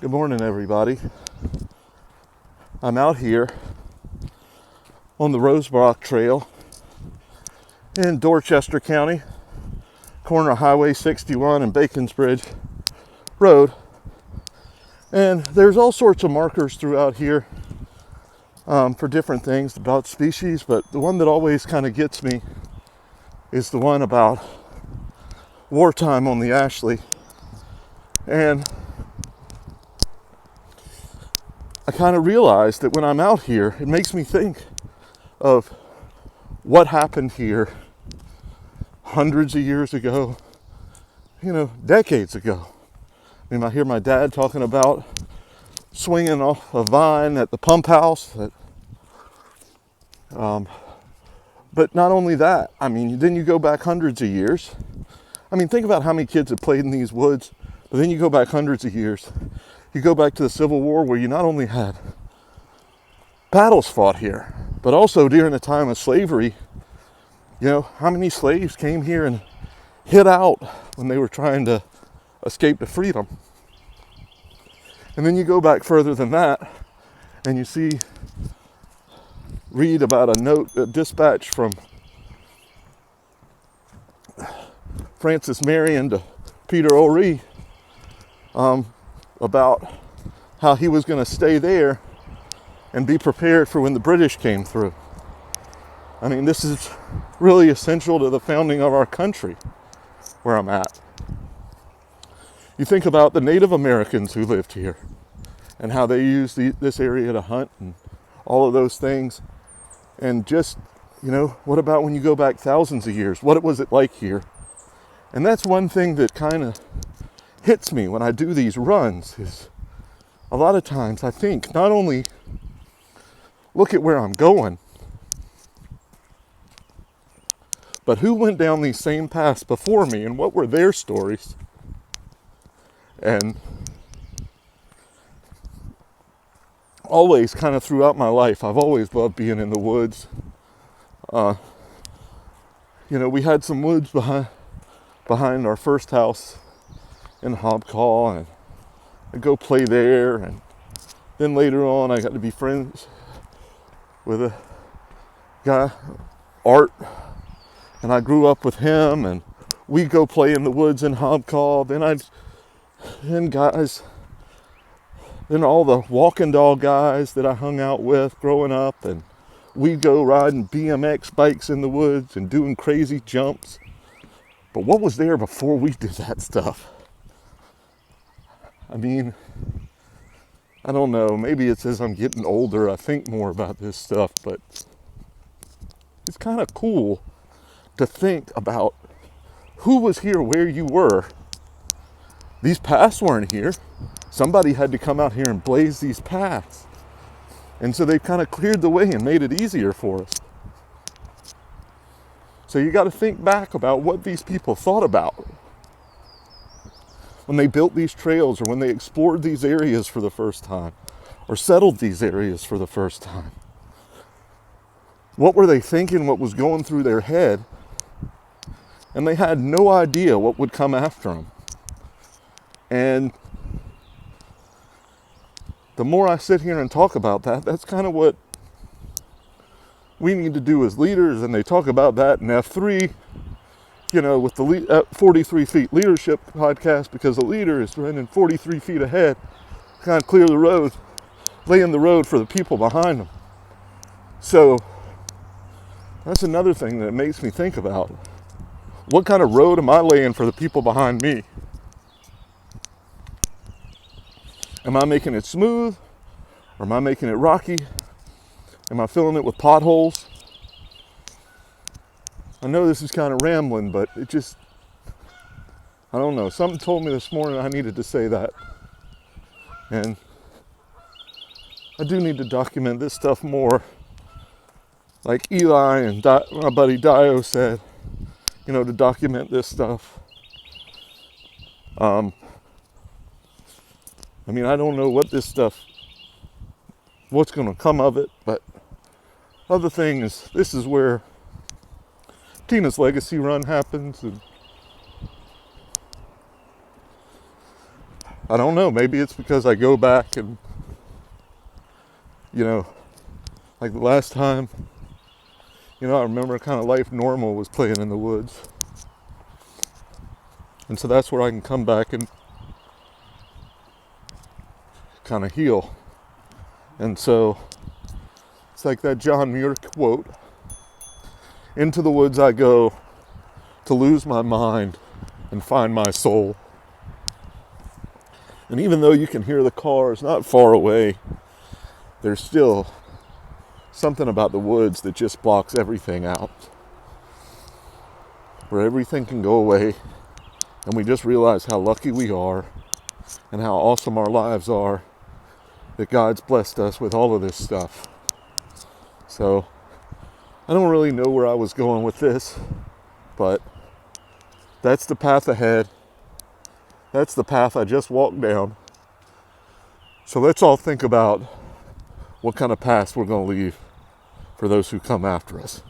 Good morning, everybody. I'm out here on the Rosebrock Trail in Dorchester County, corner of Highway 61 and Baconsbridge Road. And there's all sorts of markers throughout here for different things about species, but the one that always kind of gets me is the one about wartime on the Ashley. And I kind of realized that when I'm out here, it makes me think of what happened here hundreds of years ago, decades ago. I mean, I hear my dad talking about swinging off a vine at the pump house. But not only that, I mean, then you go back hundreds of years. I mean, think about how many kids have played in these woods, but then you go back hundreds of years. You go back to the Civil War, where you not only had battles fought here, but also during the time of slavery, how many slaves came here and hid out when they were trying to escape to freedom. And then you go back further than that, and you read about a dispatch from Francis Marion to Peter O'Ree about how he was going to stay there and be prepared for when the British came through. I mean, this is really essential to the founding of our country, where I'm at. You think about the Native Americans who lived here and how they used this area to hunt and all of those things. And just, what about when you go back thousands of years? What was it like here? And that's one thing that kind of hits me when I do these runs, is a lot of times I think not only look at where I'm going, but who went down these same paths before me and what were their stories. And always kind of throughout my life, I've always loved being in the woods. We had some woods behind our first house in Hobcaw, and I'd go play there. And then later on, I got to be friends with a guy, Art, and I grew up with him, and we'd go play in the woods in Hobcaw. Then all the walking dog guys that I hung out with growing up, and we'd go riding BMX bikes in the woods and doing crazy jumps. But what was there before we did that stuff? I mean, I don't know, maybe it's as I'm getting older, I think more about this stuff, but it's kind of cool to think about who was here where you were. These paths weren't here. Somebody had to come out here and blaze these paths. And so they kind of cleared the way and made it easier for us. So you got to think back about what these people thought about when they built these trails, or when they explored these areas for the first time, or settled these areas for the first time. What were they thinking? What was going through their head? And they had no idea what would come after them. And the more I sit here and talk about that, that's kind of what we need to do as leaders. And they talk about that in F3, with the 43 Feet Leadership podcast, because a leader is running 43 feet ahead, kind of clear the road, laying the road for the people behind them. So that's another thing that makes me think about, what kind of road am I laying for the people behind me? Am I making it smooth, or am I making it rocky? Am I filling it with potholes? I know this is kind of rambling, but it just, I don't know. Something told me this morning I needed to say that. And I do need to document this stuff more. Like Eli and my buddy Dio said, to document this stuff. I don't know what's going to come of it, but other thing is, this is where Tina's Legacy Run happens, and I don't know, maybe it's because I go back and, like the last time, I remember kind of life normal was playing in the woods. And so that's where I can come back and kind of heal. And so it's like that John Muir quote, into the woods I go to lose my mind and find my soul. And even though you can hear the cars not far away, there's still something about the woods that just blocks everything out. Where everything can go away and we just realize how lucky we are and how awesome our lives are, that God's blessed us with all of this stuff. So I don't really know where I was going with this, but that's the path ahead. That's the path I just walked down. So let's all think about what kind of past we're going to leave for those who come after us.